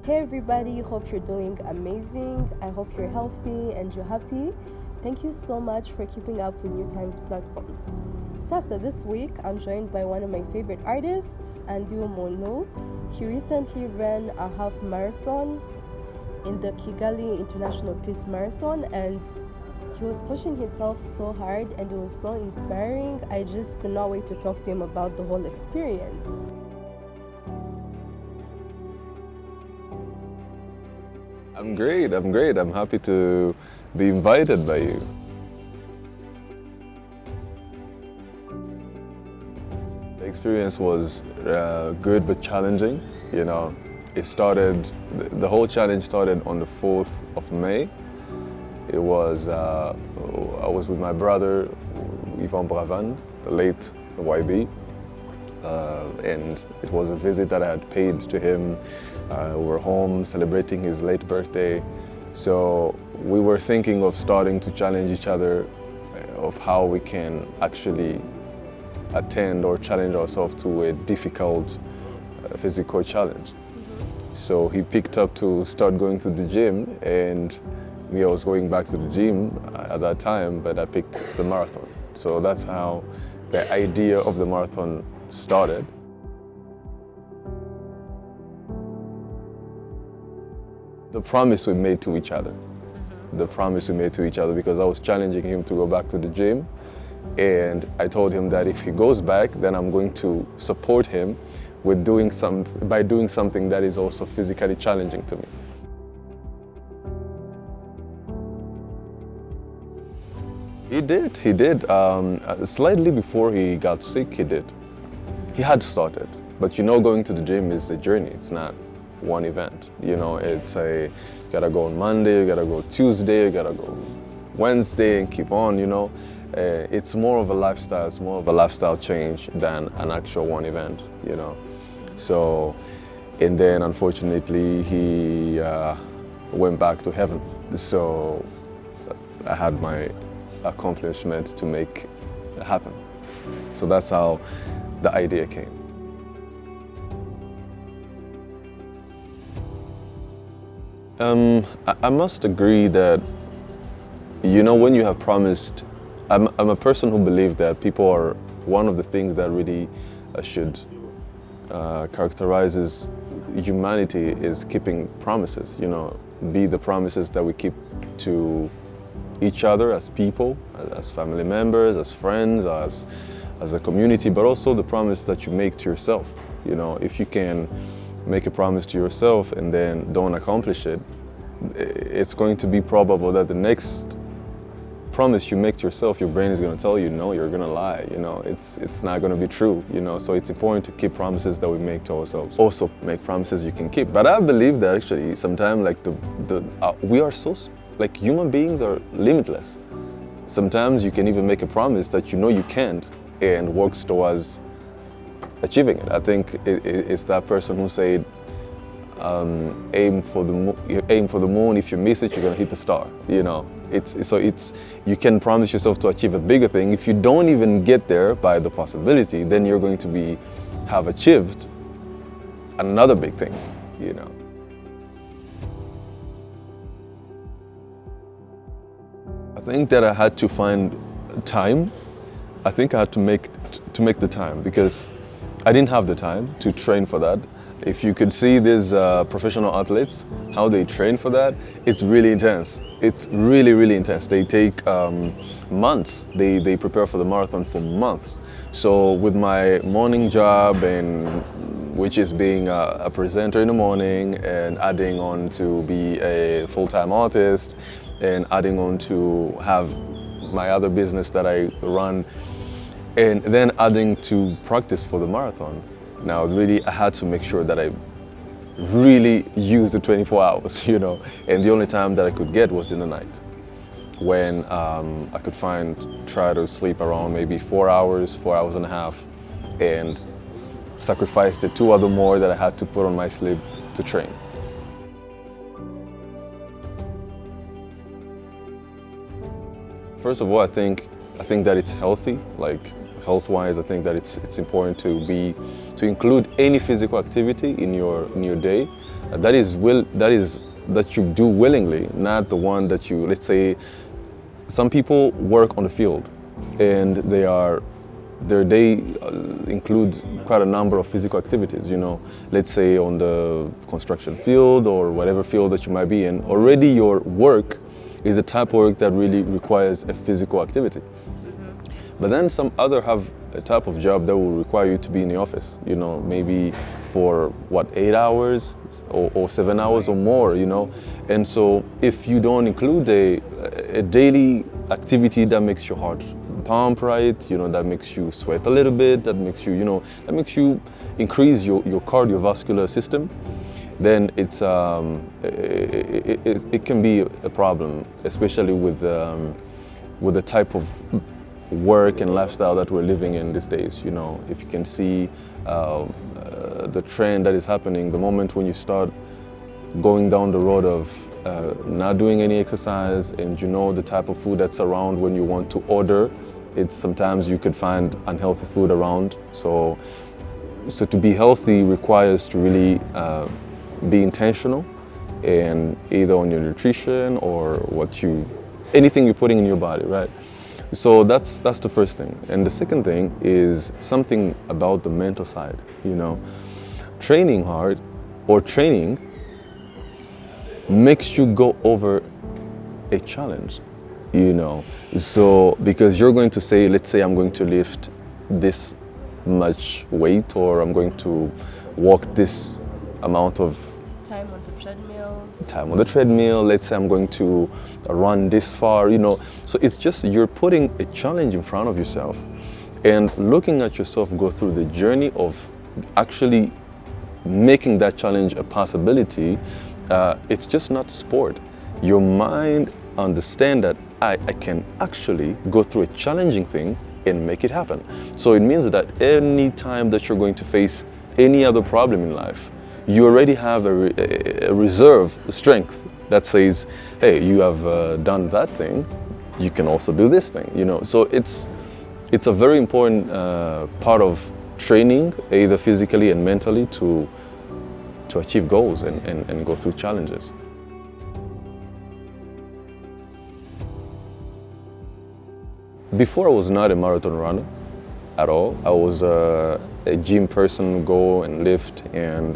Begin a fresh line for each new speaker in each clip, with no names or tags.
Hey everybody, hope you're doing amazing. I hope you're healthy and you're happy. Thank you so much for keeping up with New Times platforms. Sasa, this week I'm joined by one of my favorite artists, Andy Bumuntu. He recently ran a half marathon in the Kigali International Peace Marathon, and he was pushing himself so hard and it was so inspiring. I just could not wait to talk to him about the whole experience.
I'm great. I'm happy to be invited by you. The experience was good but challenging. You know, the whole challenge started on the 4th of May. It was, I was with my brother, Yvan Bravan, the late YB. And it was a visit that I had paid to him. We were home celebrating his late birthday. So we were thinking of starting to challenge each other of how we can actually attend or challenge ourselves to a difficult physical challenge. So he picked up to start going to the gym, and me, I was going back to the gym at that time, but I picked the marathon. So that's how the idea of the marathon started. The promise we made to each other. Because I was challenging him to go back to the gym, and I told him that if he goes back, then I'm going to support him with by doing something that is also physically challenging to me. He did. Slightly before he got sick, he did. He had started, but you know, going to the gym is a journey. It's not one event. You know, you gotta go on Monday, you gotta go Tuesday, you gotta go Wednesday, and keep on. You know, it's more of a lifestyle. It's more of a lifestyle change than an actual one event. You know, so and then unfortunately he went back to heaven. So I had my accomplishment to make it happen. So that's how the idea came. I must agree that, you know, when you have promised, I'm a person who believes that people are one of the things that really should characterizes humanity is keeping promises, you know, be the promises that we keep to each other as people, as family members, as friends, as a community, but also the promise that you make to yourself. You know, if you can make a promise to yourself and then don't accomplish it, it's going to be probable that the next promise you make to yourself, your brain is going to tell you, no, you're going to lie. You know, it's not going to be true. You know, so it's important to keep promises that we make to ourselves. Also, make promises you can keep. But I believe that actually, sometimes like we are so like human beings are limitless. Sometimes you can even make a promise that you know you can't and works towards achieving it. I think it's that person who said, aim for the moon. If you miss it, you're gonna hit the star. You know, you can promise yourself to achieve a bigger thing. If you don't even get there by the possibility, then you're going to have achieved another big things. You know. I think that I had to find time. I think I had to make the time, because I didn't have the time to train for that. If you could see these professional athletes, how they train for that, it's really intense. It's really, really intense. They take months. They prepare for the marathon for months. So with my morning job, which is being a presenter in the morning, and adding on to be a full-time artist, and adding on to have my other business that I run, and then adding to practice for the marathon. Now, really, I had to make sure that I really used the 24 hours, you know, and the only time that I could get was in the night, when I could try to sleep around maybe 4 hours and a half, and sacrifice the 2 other more that I had to put on my sleep to train. First of all, I think that it's healthy health-wise, I think that it's important to include any physical activity in your day that you do willingly, not the one that you, let's say, some people work on the field and their day includes quite a number of physical activities, you know, let's say on the construction field or whatever field that you might be in. Already your work is a type of work that really requires a physical activity. But then some other have a type of job that will require you to be in the office, you know, maybe for 8 hours or 7 hours or more, you know. And so if you don't include a daily activity that makes your heart pump right, you know, that makes you sweat a little bit, that makes you, you know, that makes you increase your cardiovascular system, then it can be a problem, especially with the type of work and lifestyle that we're living in these days. You know, if you can see the trend that is happening, the moment when you start going down the road of not doing any exercise, and you know the type of food that's around when you want to order, it's sometimes you could find unhealthy food around. So to be healthy requires to really be intentional, and either on your nutrition or anything you're putting in your body, right? So that's the first thing. And the second thing is something about the mental side, you know. Training hard or training makes you go over a challenge, you know. So because you're going to say, let's say I'm going to lift this much weight, or I'm going to walk this amount of
Time
on the treadmill, let's say I'm going to run this far, you know. So it's just you're putting a challenge in front of yourself and looking at yourself go through the journey of actually making that challenge a possibility. It's just not sport. Your mind understands that I can actually go through a challenging thing and make it happen. So it means that any time that you're going to face any other problem in life, you already have a reserve strength that says, hey, you have done that thing, you can also do this thing, you know. So it's a very important part of training, either physically and mentally, to achieve goals and go through challenges. Before, I was not a marathon runner at all. I was a gym person, go and lift and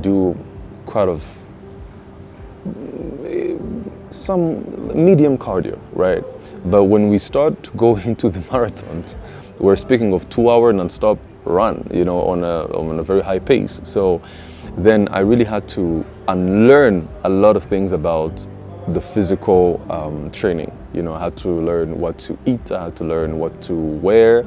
do quite of some medium cardio, right? But when we start to go into the marathons, we're speaking of 2-hour non-stop run, you know, on a very high pace. So then I really had to unlearn a lot of things about the physical training. You know, I had to learn what to eat, I had to learn what to wear,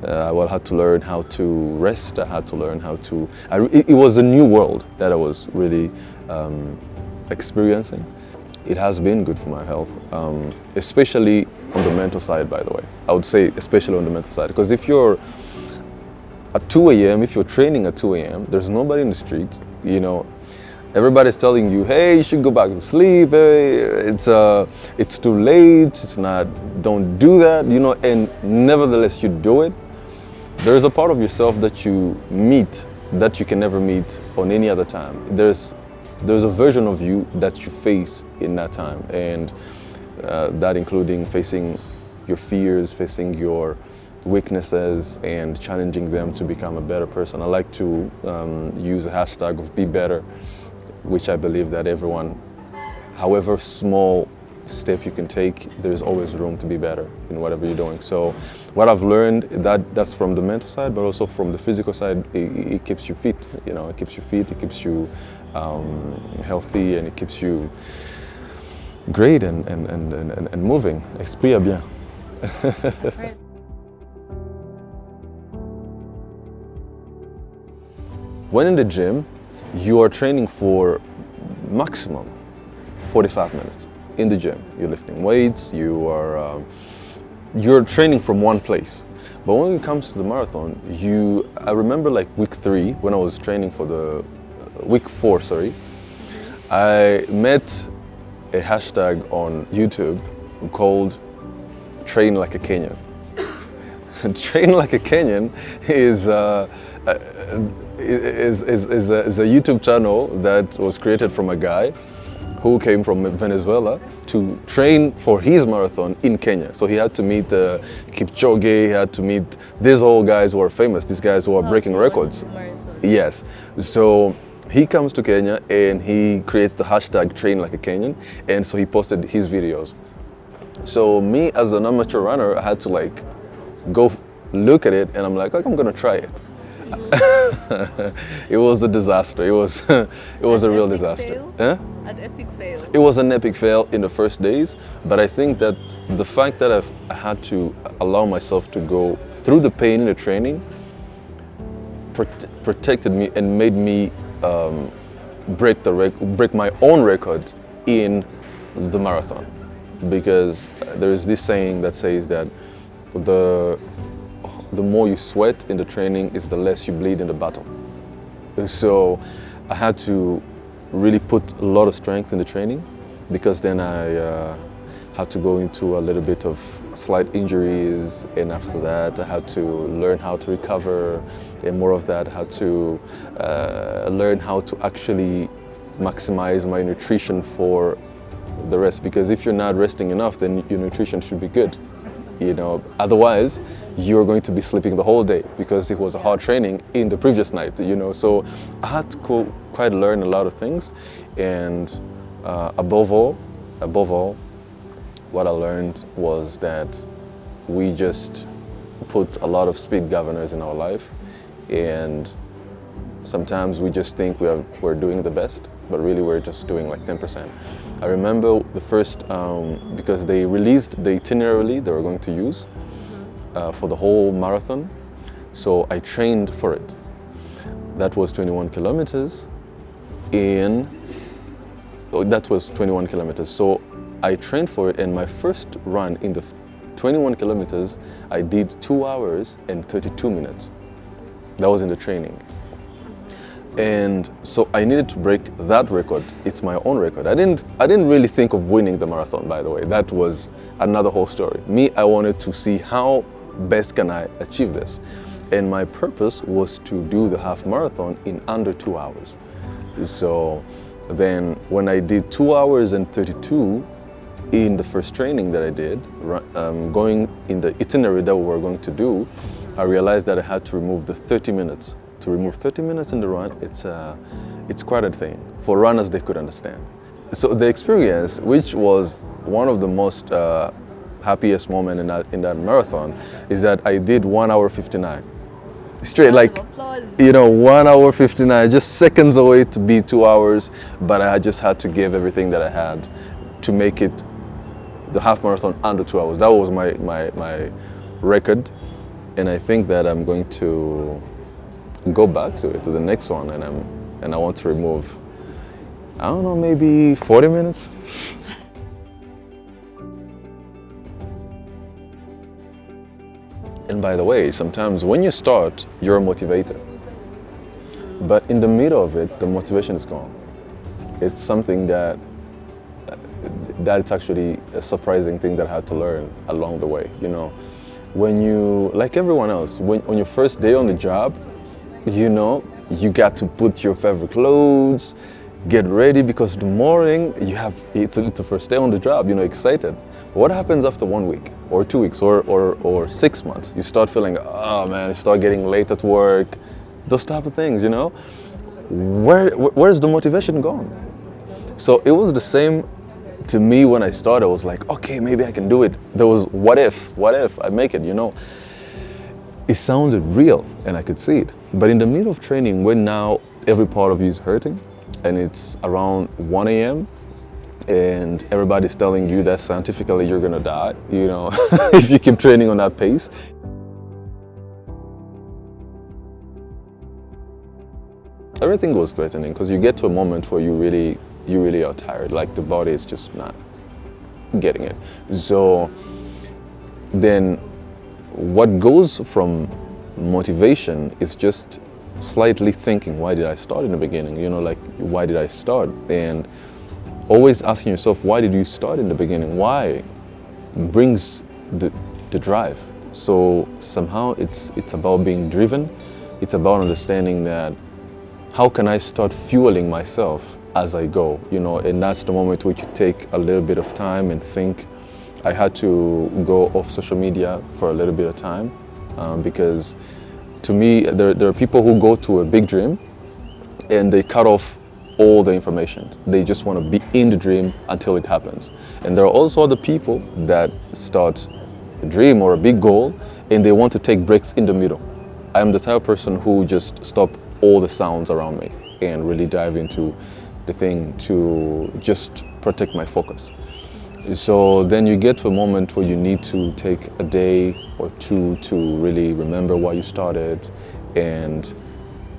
I had to learn how to rest, I had to learn how to... It was a new world that I was really experiencing. It has been good for my health, especially on the mental side, by the way. I would say especially on the mental side, because if you're at 2 a.m., if you're training at 2 a.m., there's nobody in the streets, you know. Everybody's telling you, hey, you should go back to sleep, hey, it's too late, it's not, don't do that, you know, and nevertheless you do it. There's a part of yourself that you meet that you can never meet on any other time. There's a version of you that you face in that time, and that including facing your fears, facing your weaknesses, and challenging them to become a better person. I like to use a hashtag of be better, which I believe that everyone, however small step you can take, there's always room to be better in whatever you're doing. So what I've learned, that's from the mental side, but also from the physical side, it keeps you fit, you know, it keeps you fit, it keeps you healthy, and it keeps you great and moving. Esprit à bien. When in the gym, you are training for maximum 45 minutes in the gym. You're lifting weights, you're training from one place. But when it comes to the marathon, I remember like week 3, when I was training for the week 4, sorry, I met a hashtag on YouTube called Train Like a Kenyan. Train Like a Kenyan is a YouTube channel that was created from a guy who came from Venezuela to train for his marathon in Kenya. So he had to meet Kipchoge, he had to meet these old guys who are famous, these guys who are breaking records. Yes. So he comes to Kenya and he creates the hashtag Train Like a Kenyan, and so he posted his videos. So me as an amateur runner, I had to like go look at it, and I'm like, I'm gonna try it. It was a disaster. It was a real disaster.
An epic fail.
It was an epic fail in the first days, but I think that the fact that I had to allow myself to go through the pain in the training protected me and made me break my own record in the marathon. Because there is this saying that says that the more you sweat in the training is the less you bleed in the battle. So I had to really put a lot of strength in the training, because then I had to go into a little bit of slight injuries, and after that I had to learn how to recover, and more of that, I had to learn how to actually maximize my nutrition for the rest, because if you're not resting enough, then your nutrition should be good. You know, otherwise you're going to be sleeping the whole day because it was a hard training in the previous night, you know. So I had to quite learn a lot of things, and above all, what I learned was that we just put a lot of speed governors in our life, and sometimes we just think we're doing the best, but really we're just doing like 10%. I remember the first, because they released the itinerary they were going to use for the whole marathon, so I trained for it. That was 21 kilometers that was 21 kilometers. So I trained for it, and my first run in the 21 kilometers, I did 2 hours and 32 minutes. That was in the training. And so I needed to break that record. It's my own record. I didn't really think of winning the marathon, by the way. That was another whole story. Me, I wanted to see how best can I achieve this. And my purpose was to do the half marathon in under 2 hours. So then when I did 2 hours and 32 in the first training that I did, going in the itinerary that we were going to do, I realized that I had to remove the 30 minutes. To remove 30 minutes in the run, it's quite a thing. For runners, they could understand. So the experience, which was one of the most happiest moments in that marathon, is that I did 1 hour 59. Straight, like, you know, 1 hour 59, just seconds away to be 2 hours, but I just had to give everything that I had to make it the half marathon under 2 hours. That was my record, and I think that I'm going to go back to the next one, and I want to remove, I don't know, maybe 40 minutes. And by the way, sometimes when you start, you're a motivator, but in the middle of it, the motivation is gone. It's something that's actually a surprising thing that I had to learn along the way. You know, when you, like everyone else, on your first day on the job, you know, you got to put your favorite clothes, get ready, because the morning it's the first day on the job, you know, excited. What happens after 1 week or 2 weeks or 6 months? You start feeling, oh man, you start getting late at work, those type of things, you know. Where's the motivation gone? So it was the same to me when I started. I was like, okay, maybe I can do it. There was what if I make it, you know. It sounded real and I could see it. But in the middle of training, when now every part of you is hurting and it's around 1 a.m. and everybody's telling you that scientifically you're gonna die, you know, if you keep training on that pace. Everything goes threatening, because you get to a moment where you really are tired, like the body is just not getting it. So then what goes from motivation is just slightly thinking, why did I start in the beginning? You know, like, why did I start? And always asking yourself, why did you start in the beginning? Why brings the drive? So somehow it's about being driven. It's about understanding that how can I start fueling myself as I go, you know, and that's the moment which you take a little bit of time and think. I had to go off social media for a little bit of time because to me, there are people who go to a big dream and they cut off all the information. They just want to be in the dream until it happens. And there are also other people that start a dream or a big goal and they want to take breaks in the middle. I am the type of person who just stop all the sounds around me and really dive into the thing to just protect my focus. So then you get to a moment where you need to take a day or two to really remember why you started, and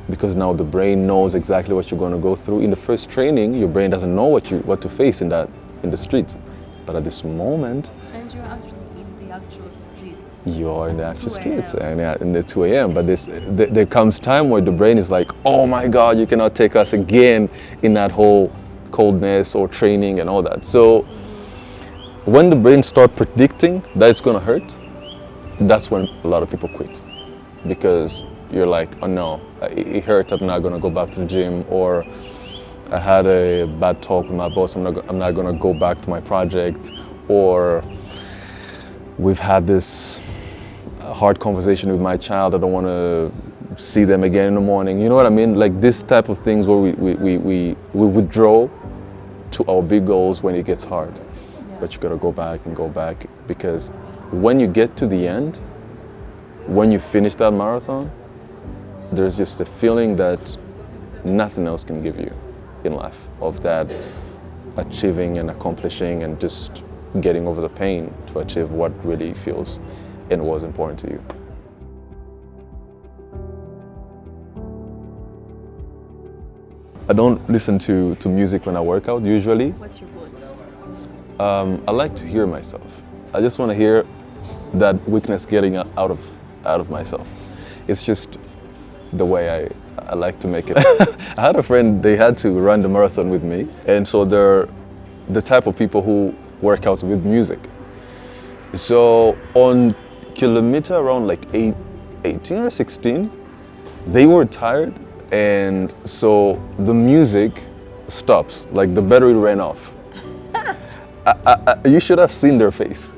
because now the brain knows exactly what you're going to go through. In the first training, your brain doesn't know what to face in the streets, but at this moment,
And you're actually in the actual streets.
you are in the actual
2
streets,
a.m.
and yeah, in the 2 a.m. But there comes time where the brain is like, oh my God, you cannot take us again in that whole coldness or training and all that. So when the brain starts predicting that it's going to hurt, that's when a lot of people quit, because you're like, oh no, it hurt, I'm not going to go back to the gym, or I had a bad talk with my boss, I'm not going to go back to my project, or we've had this hard conversation with my child, I don't want to see them again in the morning. You know what I mean? Like this type of things where we withdraw to our big goals when it gets hard.
Yeah.
But you got to go back and go back, because when you get to the end, when you finish that marathon, there's just a feeling that nothing else can give you in life, of that achieving and accomplishing and just getting over the pain to achieve what really feels and was important to you. I don't listen to music when I work out usually.
What's your boost?
I like to hear myself. I just want to hear that weakness getting out of myself. It's just the way I like to make it. I had a friend, they had to run the marathon with me, and so they're the type of people who work out with music. So on kilometer around like 18 or 16, they were tired, and so the music stops, like the battery ran off. You should have seen their face.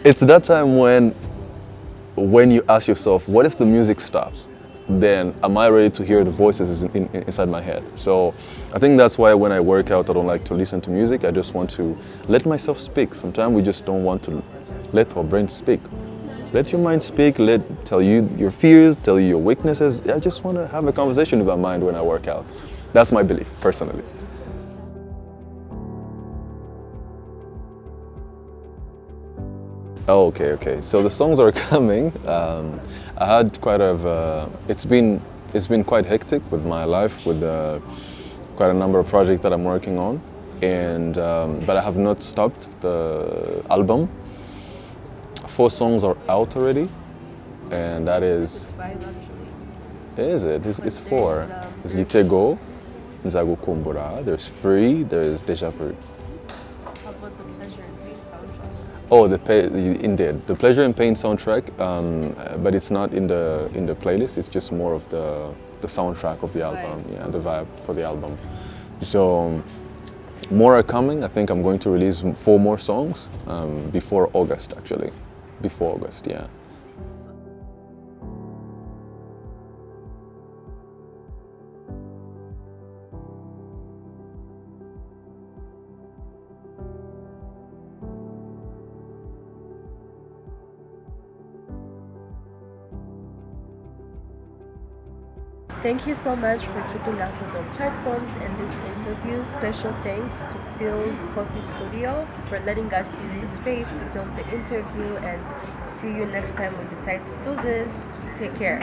It's that time when you ask yourself, what if the music stops? Then am I ready to hear the voices inside my head? So I think that's why when I work out, I don't like to listen to music. I just want to let myself speak. Sometimes we just don't want to let our brain speak. Let your mind speak, tell you your fears, tell you your weaknesses. I just want to have a conversation with my mind when I work out. That's my belief, personally. Oh, okay. So the songs are coming. I had it's been quite hectic with my life, with quite a number of projects that I'm working on, and but I have not stopped the album. 4 songs are out already, and that is.
5 actually.
Is it? It's 4. It's
There's
Gitego, Nzagu Kumbura. There's Free. There's Deja Vu.
How about the Pleasure and Pain soundtrack?
Oh, indeed, the Pleasure and Pain soundtrack, but it's not in the playlist. It's just more of the soundtrack of the album, yeah, the vibe for the album. So more are coming. I think I'm going to release 4 more songs before August, actually. Before August, yeah.
Thank you so much for keeping up with our platforms and this interview. Special thanks to Phil's Coffee Studio for letting us use the space to film the interview, and see you next time we decide to do this. Take care.